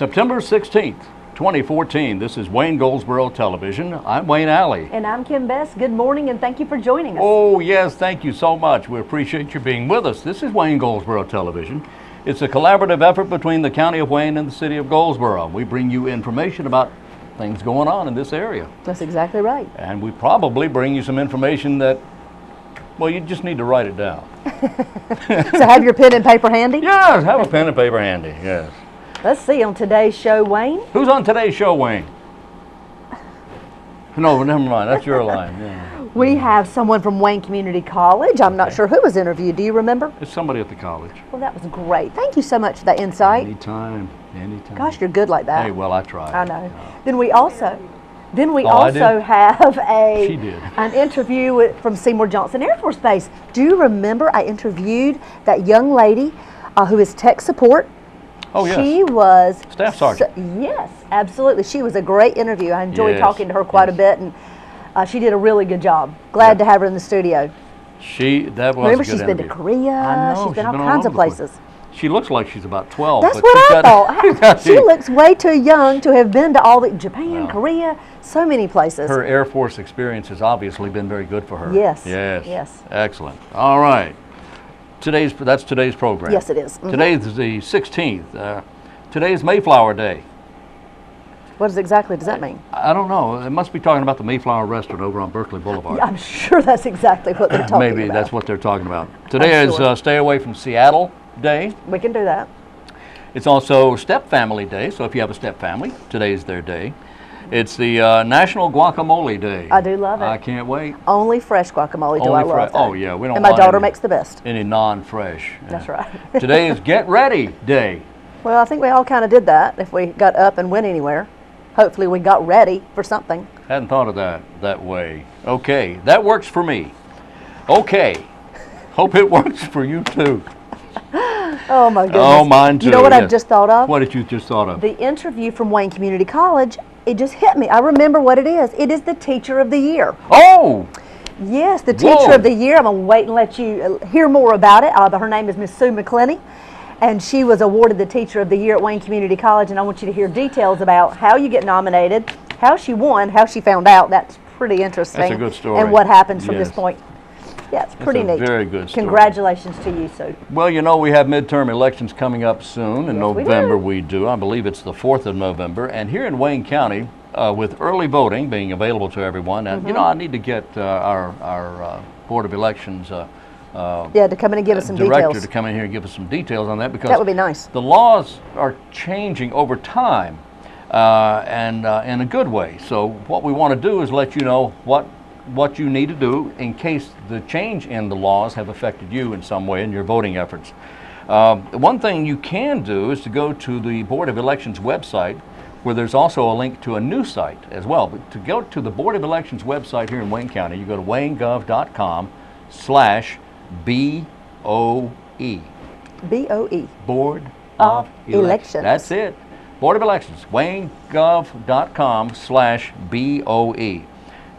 September 16th, 2014. This is Wayne Goldsboro Television. I'm Wayne Alley. And I'm Kim Best. Good morning and thank you for joining us. Oh, yes, thank you so much. We appreciate you being with us. This is Wayne Goldsboro Television. It's a collaborative effort between the County of Wayne and the City of Goldsboro. We bring you information about things going on in this area. That's exactly right. And we probably bring you some information that, well, you just need to write it down. So have your pen and paper handy? Yes, have a pen and paper handy, yes. Let's see, on today's show, Wayne. Who's on today's show, Wayne? No, never mind. That's your line. Yeah. We have someone from Wayne Community College. I'm not sure who was interviewed. Do you remember? It's somebody at the college. Well, that was great. Thank you so much for that insight. Anytime. Gosh, you're good like that. Hey, well, I tried. I know. Then we also I have She did. an interview from Seymour Johnson Air Force Base. Do you remember I interviewed that young lady who is tech support? Oh, yes. She was Staff Sergeant. Yes, absolutely. She was a great interview. I enjoyed Yes, talking to her quite a bit, and she did a really good job. Glad to have her in the studio. That was Remember, a good she's been to interview. Korea. I know. She's been all all kinds over of the place. places. She looks like she's about 12. That's but what she's I got- thought. She looks way too young to have been to all the Japan, Well, Korea, so many places. Her Air Force experience has obviously been very good for her. Yes. Yes. Yes. Excellent. All right. That's today's program. Yes, it is. Today is the 16th. Today is Mayflower Day. What exactly does that mean? I don't know. It must be talking about the Mayflower Restaurant over on Berkeley Boulevard. I'm sure that's exactly what they're talking about. Maybe that's what they're talking about. Today is sure. Stay Away from Seattle Day. We can do that. It's also Step Family Day, so if you have a step family, today's their day. It's the National Guacamole Day. I do love it. I can't wait. Only fresh guacamole do Only I love. fresh. that. Oh, yeah, we don't And my want daughter any- makes the best. Any non-fresh. That's right. Today is Get Ready Day. Well, I think we all kind of did that if we got up and went anywhere. Hopefully we got ready for something. Hadn't thought of that way. Okay, that works for me. Okay, hope it works for you too. Oh my goodness. Oh, mine too. You know what yes. I've just thought of? What did you just thought of? The interview from Wayne Community College, it just hit me. I remember what it is. It is the Teacher of the Year. Oh! Yes, the Whoa. Teacher of the Year. I'm going to wait and let you hear more about it. Her name is Miss Sue McClenney, and she was awarded the Teacher of the Year at Wayne Community College, and I want you to hear details about how you get nominated, how she won, how she found out. That's pretty interesting. That's a good story. And what happens from this Yes. point. Yeah, it's pretty That's a neat. very good story. Congratulations to you, Sue. Well, you know, we have midterm elections coming up soon. In Yes, we November do. we do. I believe it's the 4th of November. And here in Wayne County, with early voting being available to everyone, and you know, I need to get our Board of Elections Yeah, to come in and give us some director details. to come in here and give us some details on that, because That would be nice. the laws are changing over time, and in a good way. So what we want to do is let you know what you need to do in case the change in the laws have affected you in some way in your voting efforts. One thing you can do is to go to the Board of Elections website, where there's also a link to a new site as well. But to go to the Board of Elections website here in Wayne County, you go to waynegov.com/BOE. BOE. Board Of of Elections. That's it. Board of Elections, waynegov.com/BOE.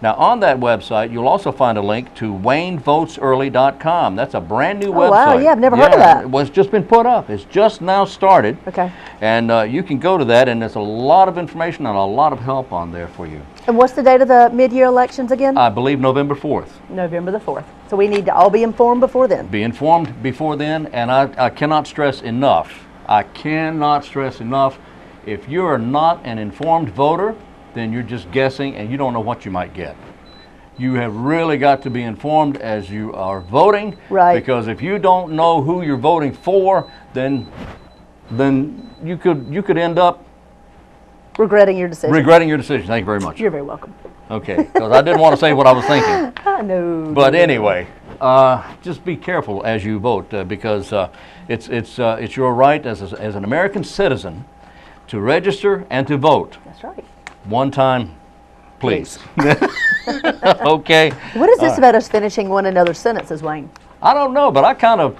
Now on that website, you'll also find a link to waynvotesearly.com. That's a brand new website. Wow, yeah, I've never heard of that. It was just been put up. It's just now started. Okay. And you can go to that, and there's a lot of information and a lot of help on there for you. And what's the date of the mid-year elections again? I believe November 4th. November the 4th. So we need to all be informed before then. Be informed before then, and I cannot stress enough. If you are not an informed voter, then you're just guessing and you don't know what you might get. You have really got to be informed as you are voting, Right. because if you don't know who you're voting for, then you could end up Regretting your decision. regretting your decision. Thank you very much. You're very welcome. Okay, because I didn't want to say what I was thinking. I know. But anyway, just be careful as you vote, because it's your right as an American citizen to register and to vote. That's right. One time, please. Okay. What is this about us finishing one another's sentences, Wayne? I don't know, but I kind of,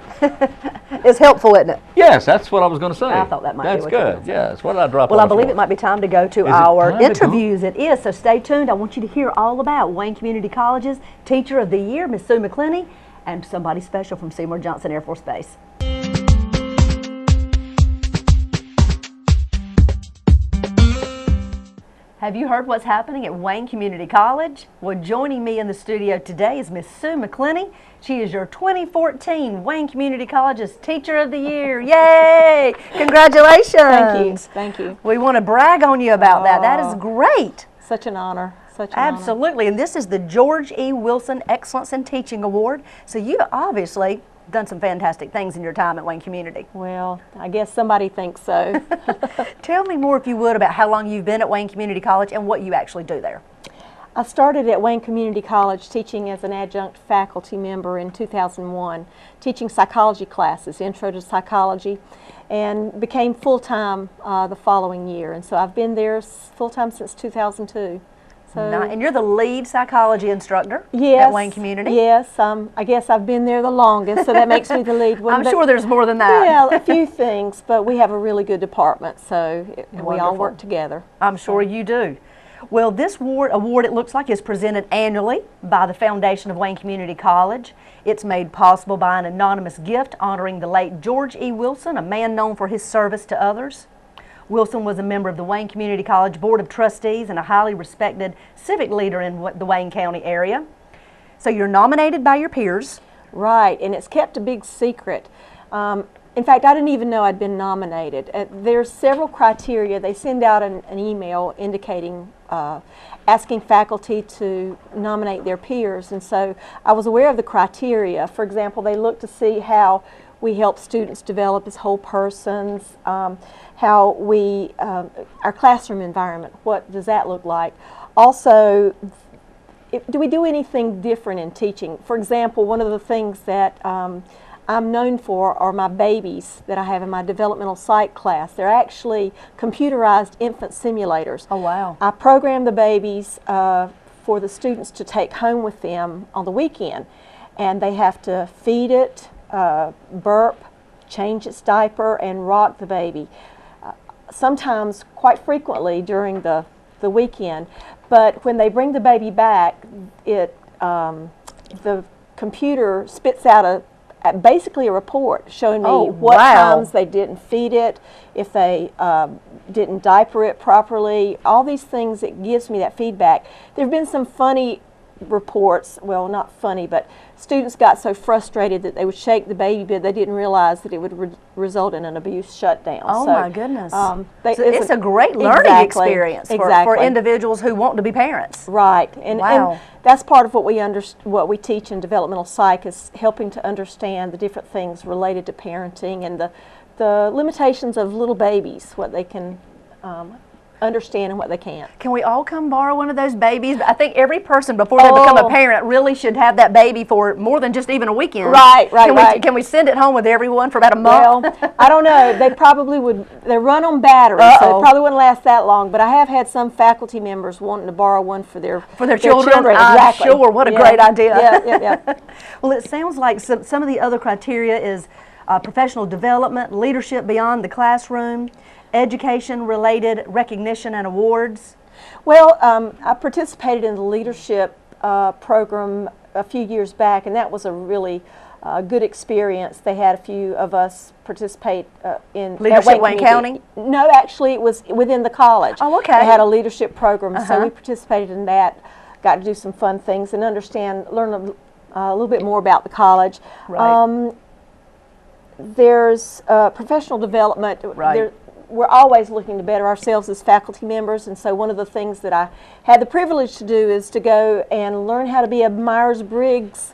It's helpful, isn't it? yes, that's what I was going to say. I thought that might be that's what you were good. gonna say. Yes, what did I drop Well, on I the believe floor? it might be time to go to Is it our time to go? interviews. It is, so stay tuned. I want you to hear all about Wayne Community College's Teacher of the Year, Miss Sue McClenney, and somebody special from Seymour Johnson Air Force Base. Have you heard what's happening at Wayne Community College? Well, joining me in the studio today is Miss Sue McClenney. She is your 2014 Wayne Community College's Teacher of the Year. Yay! Congratulations. Thank you. Thank you. We want to brag on you about that. That is great. Such an honor. Such an honor. Absolutely. And this is the George E. Wilson Excellence in Teaching Award. So you've obviously done some fantastic things in your time at Wayne Community. Well, I guess somebody thinks so. Tell me more, if you would, about how long you've been at Wayne Community College and what you actually do there. I started at Wayne Community College teaching as an adjunct faculty member in 2001, teaching psychology classes, Intro to Psychology, and became full-time the following year. And so I've been there full-time since 2002. So, and you're the lead psychology instructor yes, at Wayne Community? Yes, I guess I've been there the longest, so that makes me the lead one. I'm sure there's more than that. Yeah, a few things, but we have a really good department, so we all work together. I'm sure you do. Well, this award, it looks like, is presented annually by the Foundation of Wayne Community College. It's made possible by an anonymous gift honoring the late George E. Wilson, a man known for his service to others. Wilson was a member of the Wayne Community College Board of Trustees and a highly respected civic leader in the Wayne County area. So you're nominated by your peers. Right, and it's kept a big secret. In fact, I didn't even know I'd been nominated. There's several criteria. They send out an email indicating, asking faculty to nominate their peers, and so I was aware of the criteria. For example, they look to see how we help students develop as whole persons, how we, our classroom environment, what does that look like? Also, do we do anything different in teaching? For example, one of the things that I'm known for are my babies that I have in my developmental psych class. They're actually computerized infant simulators. Oh, wow. I program the babies for the students to take home with them on the weekend, and they have to feed it, burp, change its diaper, and rock the baby. Sometimes, quite frequently during the weekend, but when they bring the baby back, the computer spits out basically a report showing me what times they didn't feed it, if they didn't diaper it properly, all these things. It gives me that feedback. There have been some funny reports, well, not funny, but students got so frustrated that they would shake the baby bed, they didn't realize that it would result in an abuse shutdown. Oh, so, my goodness. So it's a great learning experience for individuals who want to be parents. Right, and that's part of what we teach in developmental psych, is helping to understand the different things related to parenting and the limitations of little babies, what they can understand and what they can't. Can we all come borrow one of those babies? I think every person, before they become a parent, really should have that baby for more than just even a weekend. Right. Can we send it home with everyone for about a month? Well, I don't know. They probably would. They run on batteries, so it probably wouldn't last that long. But I have had some faculty members wanting to borrow one for their children. Exactly. Sure. What a great idea. Yeah. Well, it sounds like some of the other criteria is professional development, leadership beyond the classroom, education-related recognition and awards. Well, I participated in the leadership program a few years back, and that was a really good experience. They had a few of us participate in Leadership Wayne County? No, actually, it was within the college. Oh, okay. They had a leadership program, so we participated in that, got to do some fun things and learn a little bit more about the college. Right. There's professional development. Right. We're always looking to better ourselves as faculty members, and so one of the things that I had the privilege to do is to go and learn how to be a Myers-Briggs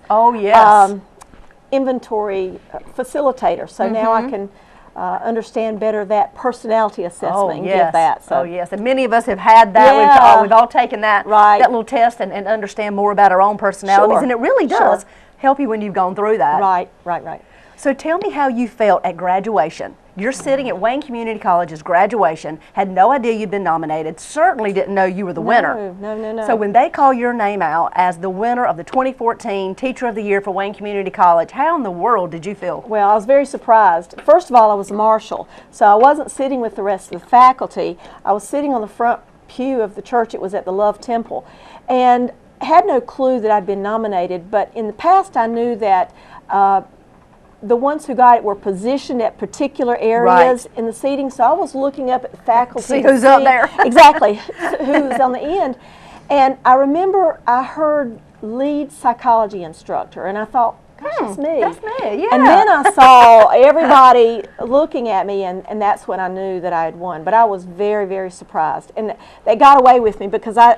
inventory facilitator. So now I can understand better that personality assessment and give that. So. Oh, yes. And many of us have had that. Yeah. We've all taken that, that little test and understand more about our own personalities. And it really does help you when you've gone through that. Right. So tell me how you felt at graduation. You're sitting at Wayne Community College's graduation, had no idea you'd been nominated, certainly didn't know you were the winner. No. So when they call your name out as the winner of the 2014 Teacher of the Year for Wayne Community College, how in the world did you feel? Well, I was very surprised. First of all, I was a marshal, so I wasn't sitting with the rest of the faculty. I was sitting on the front pew of the church. It was at the Love Temple, and had no clue that I'd been nominated, but in the past I knew that the ones who got it were positioned at particular areas in the seating, so I was looking up at the faculty. See who's up there. Exactly, who's on the end. And I remember I heard lead psychology instructor, and I thought, gosh, that's me. That's me, yeah. And then I saw everybody looking at me, and that's when I knew that I had won. But I was very, very surprised. And they got away with me because I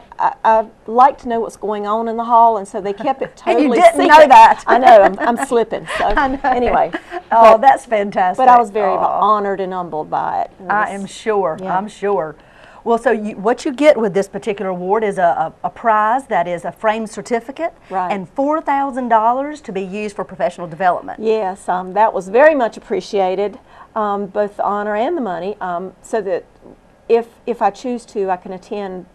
like to know what's going on in the hall, and so they kept it totally And you didn't secret. know that. I know, I'm slipping. So anyway. Oh, that's fantastic. But I was very honored and humbled by it. I am sure. Yeah. I'm sure. Well, so what you get with this particular award is a prize that is a framed certificate and $4,000 to be used for professional development. Yes, that was very much appreciated, both the honor and the money, so that if I choose to, I can attend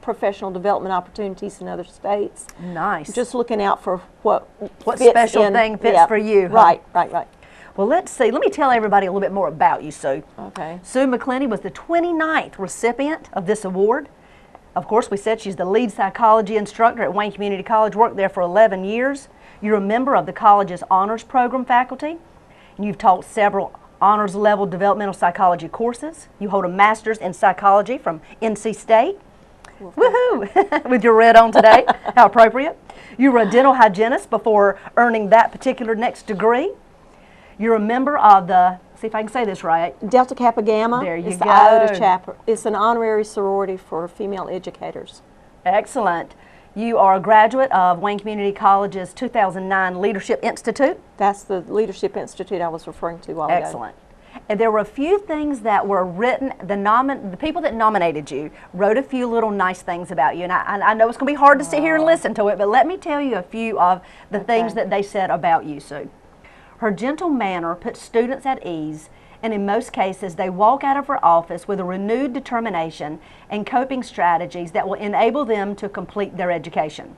professional development opportunities in other states. Nice. Just looking out for what special thing fits for you. Huh? Right. Well, let's see. Let me tell everybody a little bit more about you, Sue. Okay. Sue McClenney was the 29th recipient of this award. Of course, we said she's the lead psychology instructor at Wayne Community College, worked there for 11 years. You're a member of the college's honors program faculty, and you've taught several honors level developmental psychology courses. You hold a master's in psychology from NC State. Woohoo! With your red on today. How appropriate. You were a dental hygienist before earning that particular next degree. You're a member of the, see if I can say this right, Delta Kappa Gamma. There you it's go. The Iota chapter. It's an honorary sorority for female educators. Excellent. You are a graduate of Wayne Community College's 2009 Leadership Institute. That's the Leadership Institute I was referring to a while ago. Excellent. And there were a few things that were written, the people that nominated you wrote a few little nice things about you. And I know it's going to be hard to sit here and listen to it, but let me tell you a few of the things that they said about you, Sue. Her gentle manner puts students at ease, and in most cases they walk out of her office with a renewed determination and coping strategies that will enable them to complete their education.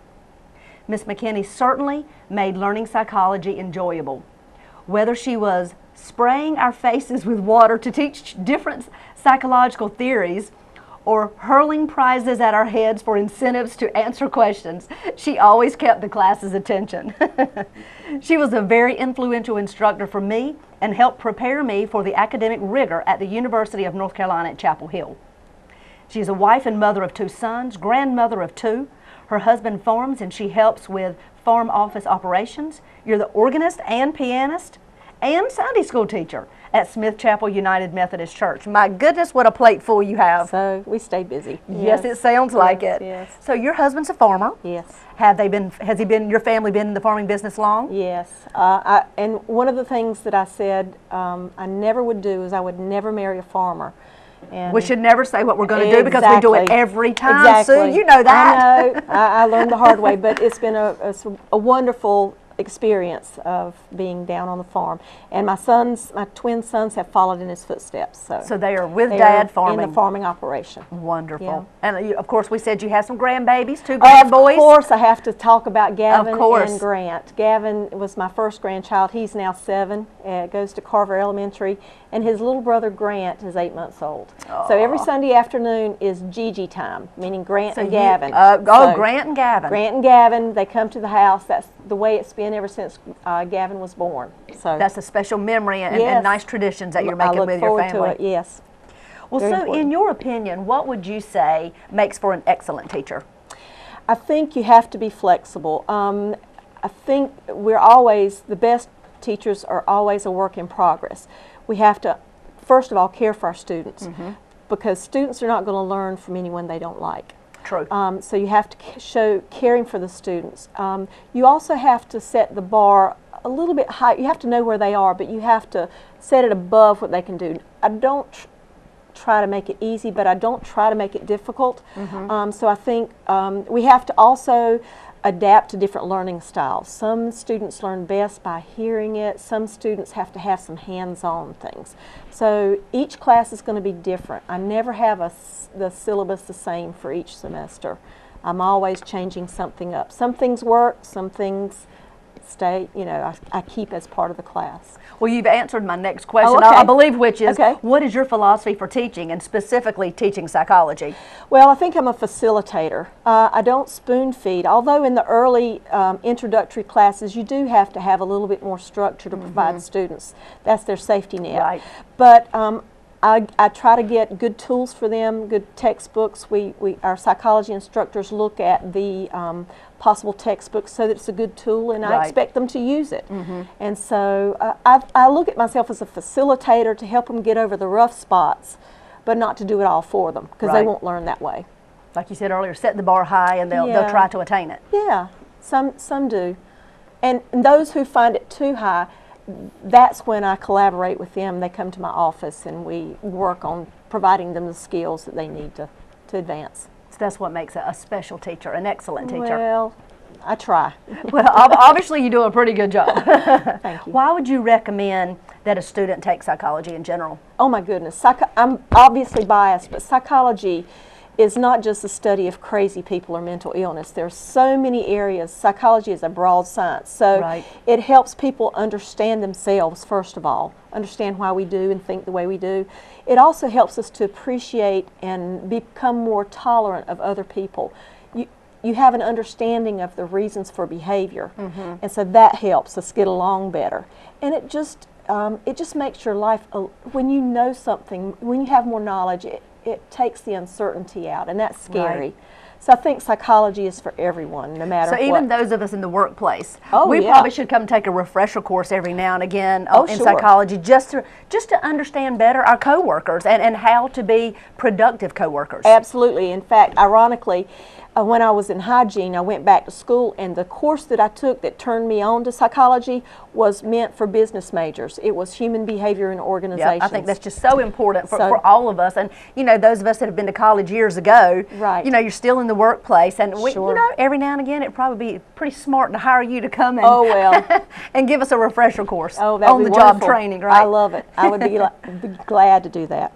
Ms. McKinney certainly made learning psychology enjoyable. Whether she was spraying our faces with water to teach different psychological theories or hurling prizes at our heads for incentives to answer questions, she always kept the class's attention. She was a very influential instructor for me and helped prepare me for the academic rigor at the University of North Carolina at Chapel Hill. She is a wife and mother of 2 sons, grandmother of 2. Her husband farms and she helps with farm office operations. You're the organist and pianist and Sunday school teacher at Smith Chapel United Methodist Church. My goodness, what a plate full you have. So we stay busy. Yes, it sounds like it. Yes. So your husband's a farmer. Yes. Your family been in the farming business long? Yes. And one of the things that I said I never would do is I would never marry a farmer. And we should never say what we're going to do because we do it every time. Exactly. Sue, you know that. I know. I learned the hard way, but it's been a wonderful experience of being down on the farm. And my twin sons have followed in his footsteps. So they are with Dad farming. In the farming operation. Wonderful. Yeah. And of course we said you have some grandbabies, 2 grandboys. Of course I have to talk about Gavin course. and Grant. Gavin was my first grandchild. He's now 7, goes to Carver Elementary, and his little brother Grant is 8 months old. Aww. So every Sunday afternoon is Gigi time, meaning Grant and Gavin. Grant and Gavin. Grant and Gavin, they come to the house. That's the way it's been ever since Gavin was born. So that's a special memory and nice traditions that you're making with your family. I look forward to it, yes. Well, so in your opinion, what would you say makes for an excellent teacher? I think you have to be flexible. I think the best teachers are always a work in progress. We have to, first of all, care for our students because students are not going to learn from anyone they don't like. True. So you have to show caring for the students. You also have to set the bar a little bit high. You have to know where they are, but you have to set it above what they can do. I don't try to make it easy, but I don't try to make it difficult. So I think we have to also adapt to different learning styles. Some students learn best by hearing it. Some students have to have some hands-on things. So each class is going to be different. I never have the syllabus the same for each semester. I'm always changing something up. Some things work, some things stay, you know, I keep as part of the class. Well, you've answered my next question, okay. I believe, which is, Okay. what is your philosophy for teaching, and specifically teaching psychology? Well, I think I'm a facilitator. I don't spoon feed, although in the early introductory classes you do have to have a little bit more structure to provide students. That's their safety net. Right. But I try to get good tools for them, good textbooks. Our psychology instructors look at the possible textbooks so that it's a good tool, and I expect them to use it. And so I look at myself as a facilitator to help them get over the rough spots, but not to do it all for them, because they won't learn that way. Like you said earlier, set the bar high and they'll try to attain it. Yeah, some do. And those who find it too high, that's when I collaborate with them. They come to my office and we work on providing them the skills that they need to advance. So that's what makes a special teacher, an excellent teacher. Well, I try. Well, obviously you do a pretty good job. Thank you. Why would you recommend that a student take psychology in general? Oh my goodness, I'm obviously biased, but psychology is not just the study of crazy people or mental illness. There's so many areas. Psychology is a broad science, so it helps people understand themselves, first of all, understand why we do and think the way we do. It also helps us to appreciate and become more tolerant of other people. You have an understanding of the reasons for behavior, and so that helps us get along better. And it just makes your life, when you know something, when you have more knowledge, it takes the uncertainty out, and that's scary. So I think psychology is for everyone, no matter what. So even those of us in the workplace, Oh, we yeah. probably should come take a refresher course every now and again in sure. psychology, just to understand better our coworkers and how to be productive coworkers. Absolutely. In fact, ironically, when I was in hygiene, I went back to school, and the course that I took that turned me on to psychology was meant for business majors. It was human behavior in organizations. Yeah, I think that's just so important for all of us. And, you know, those of us that have been to college years ago, Right. you know, you're still in the workplace. And, you Sure. know, every now and again, it'd probably be pretty smart to hire you to come and, Oh, well. and give us a refresher course Oh, that'd on be the job wonderful. training, right? I love it. I would be glad to do that.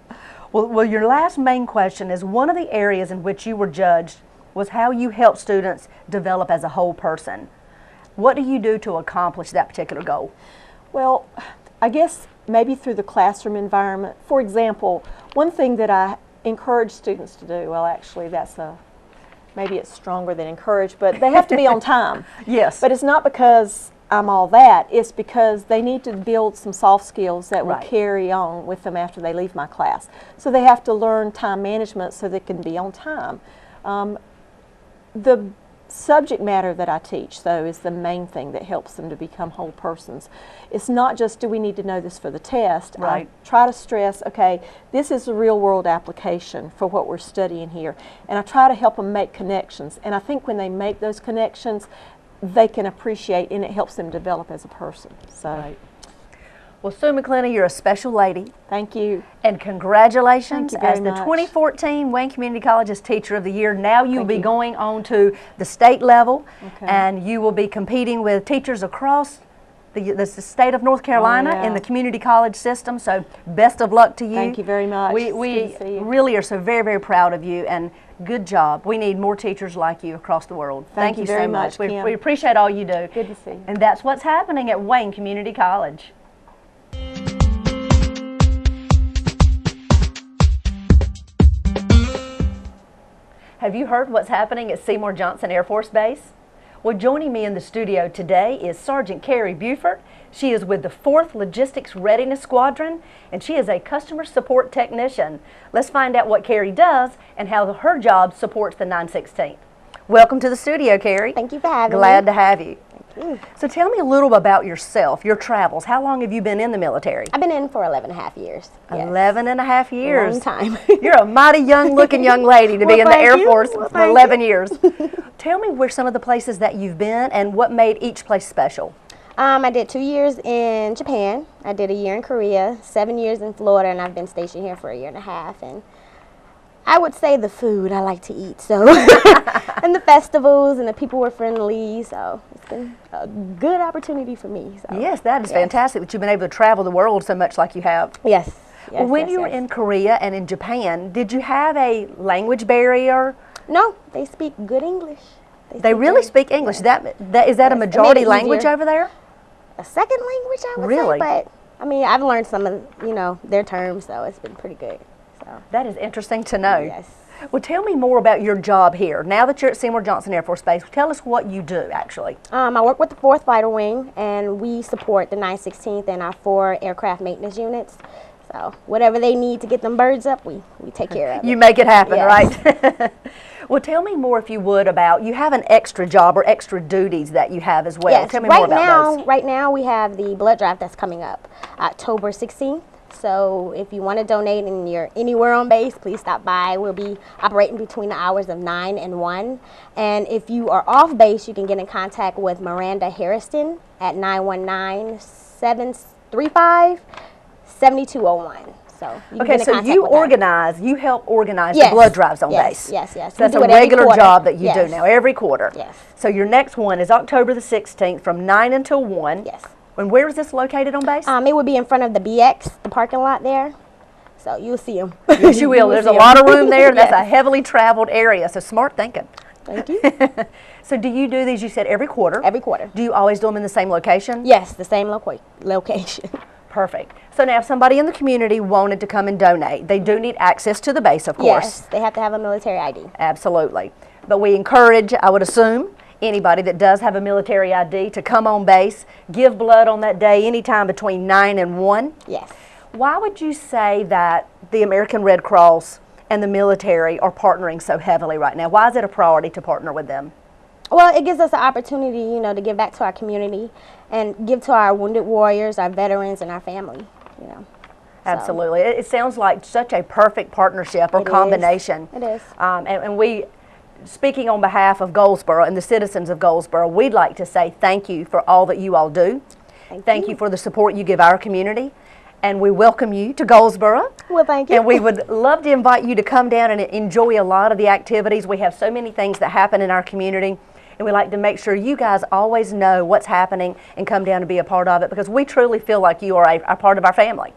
Well, your last main question is, one of the areas in which you were judged was how you help students develop as a whole person. What do you do to accomplish that particular goal? Well, I guess maybe through the classroom environment. For example, one thing that I encourage students to do, well, actually maybe it's stronger than encourage, but they have to be on time. Yes. But it's not because I'm all that, it's because they need to build some soft skills that will carry on with them after they leave my class. So they have to learn time management so they can be on time. The subject matter that I teach, though, is the main thing that helps them to become whole persons. It's not just, do we need to know this for the test? Right. I try to stress, okay, this is a real world application for what we're studying here. And I try to help them make connections. And I think when they make those connections, they can appreciate, and it helps them develop as a person. So. Well, Sue McClenny, you're a special lady. Thank you. And congratulations Thank you very as the much. 2014 Wayne Community College's Teacher of the Year. Now you'll be going on to the state level, and you will be competing with teachers across the state of North Carolina in the community college system. So best of luck to you. Thank you very much. We It's good to see you. really are so very, very proud of you, and good job. We need more teachers like you across the world. Thank you very so much, much. Kim. We appreciate all you do. Good to see you. And that's what's happening at Wayne Community College. Have you heard what's happening at Seymour Johnson Air Force Base? Well, joining me in the studio today is Sergeant Carrie BEAUFORT. She is with the 4th Logistics Readiness Squadron, and she is a customer support technician. Let's find out what Carrie does and how her job supports the 916th. Welcome to the studio, Carrie. Thank you for having me. Glad to have you. Thank you. So tell me a little about yourself, your travels. How long have you been in the military? I've been in for 11 and a half years. Yes. 11 and a half years. Long time. You're a mighty young looking young lady to be Well, in the thank Air you. Force Well, for thank 11 years. Tell me where some of the places that you've been and what made each place special. I did 2 years in Japan. I did a year in Korea, 7 years in Florida, and I've been stationed here for a year and a half. And I would say the food I like to eat, so and the festivals and the people were friendly, so it's been a good opportunity for me. So. Yes, that is fantastic that you've been able to travel the world so much like you have. Yes. Well, when yes, you were yes. in Korea and in Japan, did you have a language barrier? No, they speak good English. They really speak English. Is that a Yes, majority it made it language easier. over there? A second language, I would Really? say, but I mean, I've learned some of, their terms, so it's been pretty good. So, That is interesting to know. yes. Well, tell me more about your job here. Now that you're at Seymour Johnson Air Force Base, tell us what you do, actually. I work with the 4th Fighter Wing, and we support the 916th and our 4 aircraft maintenance units. So whatever they need to get them birds up, we take care of it. You make it happen, Yes. right? Well, tell me more, if you would, about, you have an extra job or extra duties that you have as well. Yes, Tell me more about those. Right now we have the blood drive that's coming up October 16th. So if you want to donate and you're anywhere on base, please stop by. We'll be operating between the hours of 9 and 1. And if you are off base, you can get in contact with Miranda Harrison at 919-735-7201. So you can Okay, get in so contact you with her. you help organize Yes, the blood drives on yes, base. yes, yes. So that's We a do it every regular quarter. job that you do Yes. now, every quarter. Yes. So your next one is October the 16th from 9 until 1. Yes. And where is this located on base? It would be in front of the BX, the parking lot there. So you'll see them. Yes, you will. There's a lot of room there. That's a heavily traveled area, so smart thinking. Thank you. So do you do these, you said, every quarter? Every quarter. Do you always do them in the same location? Yes, the same location. Perfect. So now if somebody in the community wanted to come and donate, they do need access to the base, of course. Yes, they have to have a military ID. Absolutely. But we encourage, I would assume, anybody that does have a military ID to come on base, give blood on that day anytime between 9 and 1. Yes. Why would you say that the American Red Cross and the military are partnering so heavily right now? Why is it a priority to partner with them? Well, it gives us an opportunity, to give back to our community and give to our wounded warriors, our veterans, and our family. Absolutely. It sounds like such a perfect partnership or It is. combination. It is. And we, speaking on behalf of Goldsboro and the citizens of Goldsboro, we'd like to say thank you for all that you all do. Thank you for the support you give our community. And we welcome you to Goldsboro. Well, thank you. And we would love to invite you to come down and enjoy a lot of the activities. We have so many things that happen in our community. And we like to make sure you guys always know what's happening and come down to be a part of it, because we truly feel like you are a part of our family.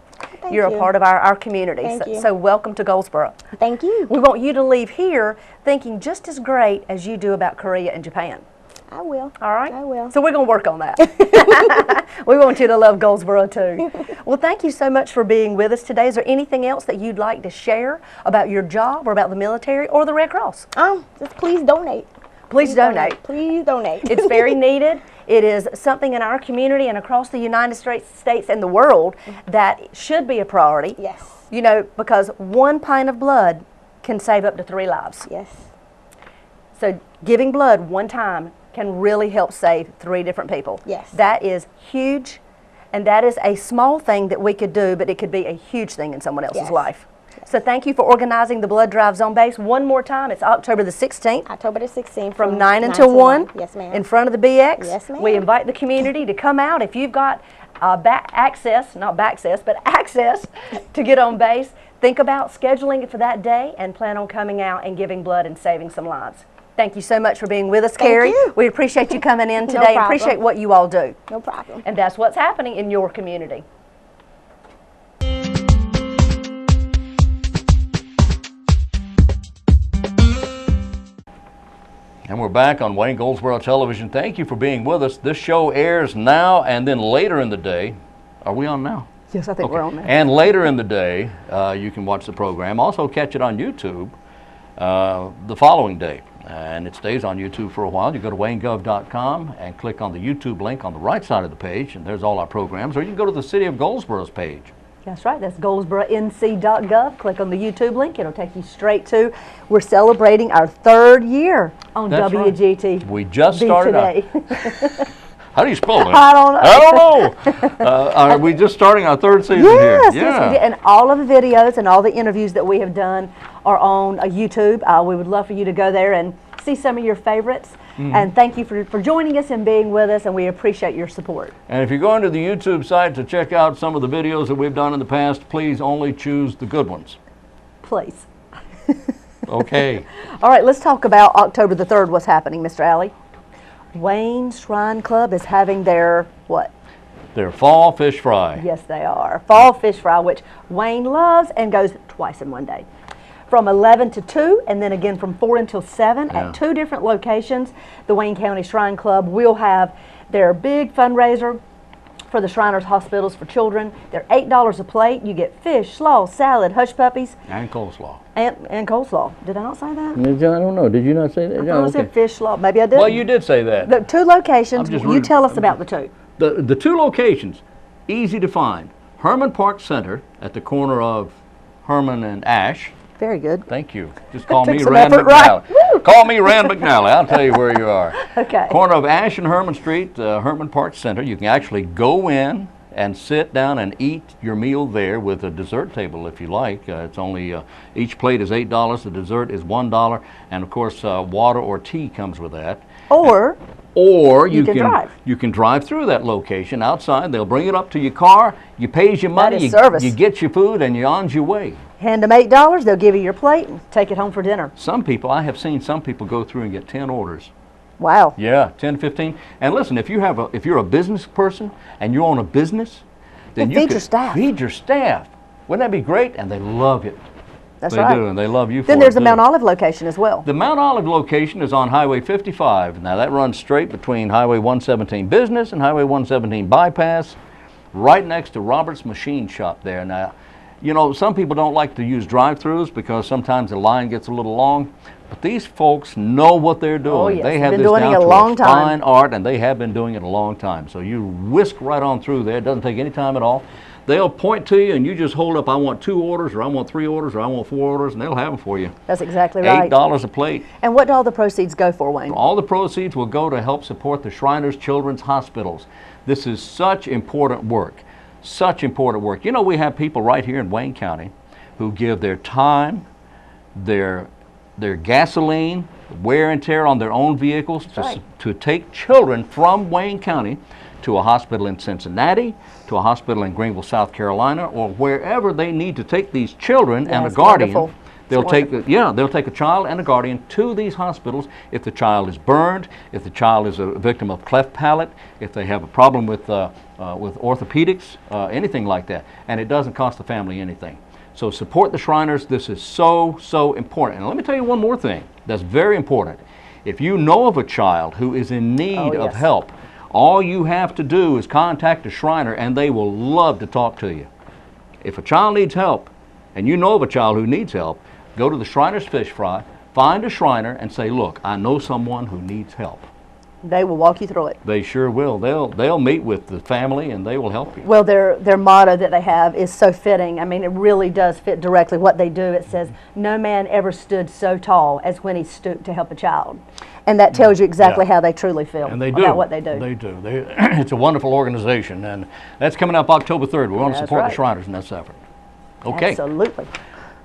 You're you. a part of our community. Thank you. So welcome to Goldsboro. Thank you. We want you to leave here thinking just as great as you do about Korea and Japan. I will. All right? I will. So we're going to work on that. We want you to love Goldsboro too. Well, thank you so much for being with us today. Is there anything else that you'd like to share about your job or about the military or the Red Cross? Just please donate. Please donate. Please donate. It's very needed. It is something in our community and across the United States and the world that should be a priority. Yes. Because 1 pint of blood can save up to 3 lives. Yes. So giving blood one time can really help save 3 different people. Yes. That is huge, and that is a small thing that we could do, but it could be a huge thing in someone else's Yes. life. So thank you for organizing the blood drives on base. One more time, it's October the 16th. October the 16th. From 9 until 1. Yes, ma'am. In front of the BX. Yes, ma'am. We invite the community to come out. If you've got access to get on base, think about scheduling it for that day and plan on coming out and giving blood and saving some lives. Thank you so much for being with us, Carrie. you. We appreciate you coming in No today and problem. appreciate what you all do. No problem. And that's what's happening in your community. And we're back on Wayne Goldsboro Television. Thank you for being with us. This show airs now and then later in the day. Are we on now? Yes, I think we're on there. And later in the day, you can watch the program. Also catch it on YouTube the following day. And it stays on YouTube for a while. You go to waynegov.com and click on the YouTube link on the right side of the page, and there's all our programs. Or you can go to the City of Goldsboro's page. That's right. That's goldsboronc.gov. Click on the YouTube link. It'll take you straight to. We're celebrating our 3rd year on That's right. WGTV. We just started today. How do you spell that? I don't know. I don't know. Are we just starting our 3rd season here? Yes, yes, we did. And all of the videos and all the interviews that we have done are on YouTube. We would love for you to go there and see some of your favorites. And thank you for joining us and being with us, and we appreciate your support. And if you're going to the YouTube site to check out some of the videos that we've done in the past, please only choose the good ones. Please. Okay. All right, let's talk about October the 3rd. What's happening, Mr. Alley? Wayne Shrine Club is having their what? Their fall fish fry. Yes, they are. Fall fish fry, which Wayne loves and goes twice in one day. from 11 to 2, and then again from 4 until 7 Yeah. at 2 different locations. The Wayne County Shrine Club will have their big fundraiser for the Shriners Hospitals for Children. They're $8 a plate. You get fish, slaw, salad, hush puppies, And coleslaw. and coleslaw. Did I not say that? I don't know. Did you not say that? I thought I said fish, slaw. Maybe I did. Well, you did say that. The 2 locations. I'm just You reading- tell us about the 2. The 2 locations, easy to find. Herman Park Center at the corner of Herman and Ash. Very good. Thank you. Just call Took me some Rand effort, right? McNally. Call me Rand McNally. I'll tell you where you are. Okay. Corner of Ash and Herman Street, Herman Park Center. You can actually go in and sit down and eat your meal there with a dessert table if you like. It's only, each plate is $8. The dessert is $1. And of course, water or tea comes with that. Or You can drive. You can drive through that location outside. They'll bring it up to your car. You pays your money. is service. You get your food and you're on your way. hand them $8. They'll give you your plate and take it home for dinner. Some people, I have seen some people go through and get 10 orders. Wow. Yeah, 10, 15. And listen, if you're a business person and you own a business, then Well, you feed can your staff. feed your staff. Wouldn't that be great? And they love it. That's They right. do, and they love you for Then it. there's the too. Mount Olive location as well. The Mount Olive location is on Highway 55. Now that runs straight between Highway 117 Business and Highway 117 Bypass, right next to Robert's Machine Shop there. Now, you know, some people don't like to use drive-throughs because sometimes the line gets a little long, but these folks know what they're doing. Oh, yes. They They've have been this doing it down a to long a time. fine art, and they have been doing it a long time. So you whisk right on through there. It doesn't take any time at all. They'll point to you, and you just hold up, I want 2 orders, or I want 3 orders, or I want 4 orders, and they'll have them for you. That's exactly right. $8 a plate. And what do all the proceeds go for, Wayne? All the proceeds will go to help support the Shriners Children's Hospitals. This is such important work, such important work. You know, we have people right here in Wayne County who give their time, their gasoline, wear and tear on their own vehicles to take children from Wayne County to a hospital in Cincinnati, to a hospital in Greenville, South Carolina, or wherever they need to take these children and a That's guardian. wonderful. They'll take a child and a guardian to these hospitals if the child is burned, if the child is a victim of cleft palate, if they have a problem with orthopedics, anything like that. And it doesn't cost the family anything. So support the Shriners. This is so, so important. And let me tell you one more thing that's very important. If you know of a child who is in need of help, all you have to do is contact a Shriner and they will love to talk to you. If a child needs help and you know of a child who needs help, go to the Shriners Fish Fry, find a Shriner and say, look, I know someone who needs help. They will walk you through it. They sure will. They'll meet with the family and they will help you. Well, their motto that they have is so fitting. I mean, it really does fit directly what they do. It says, no man ever stood so tall as when he stooped to help a child. And that tells you exactly how they truly feel And they do. about what they do. They do. It's a wonderful organization, and that's coming up October 3rd. We want to That's support right. the Shriners in this effort. Okay. Absolutely.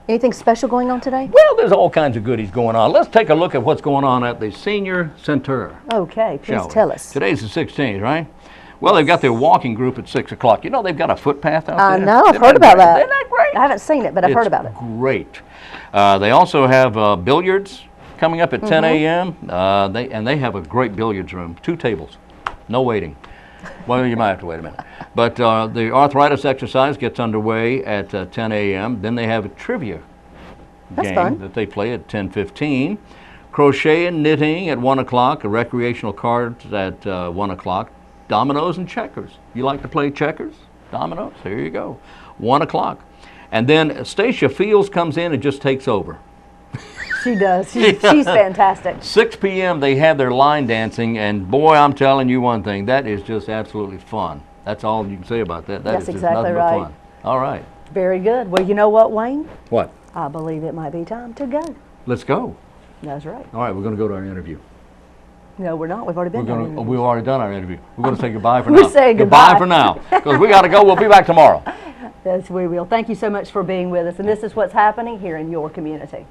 Anything special going on today? Well, there's all kinds of goodies going on. Let's take a look at what's going on at the Senior Center. Okay, please shall we? tell us. Today's the 16th, right? Well, they've got their walking group at 6 o'clock. You know, they've got a footpath out I there. know, I've Isn't heard about great? that. Isn't that great? I haven't seen it, but I've heard about it. Great. They also have billiards coming up at 10 a.m. They have a great billiards room, 2 tables, no waiting. Well, you might have to wait a minute. But the arthritis exercise gets underway at 10 a.m. Then they have a trivia That's game fun. that they play at 10:15. Crochet and knitting at 1 o'clock. A recreational cards at 1 o'clock. Dominoes and checkers. You like to play checkers? Dominoes? Here you go. 1 o'clock. And then Stacia Fields comes in and just takes over. She does. She's fantastic. 6 p.m. they have their line dancing, and boy, I'm telling you one thing, that is just absolutely fun. That's all you can say about that. That That's is just exactly nothing right. but fun. All right. Very good. Well, you know what, Wayne? What? I believe it might be time to go. Let's go. That's right. All right, we're going to go to our interview. No, we're not. We've already been there. We've already done our interview. We're going to say goodbye for We're now. saying Goodbye goodbye. for now, because we got to go. We'll be back tomorrow. Yes, we will. Thank you so much for being with us. And this is what's happening here in your community.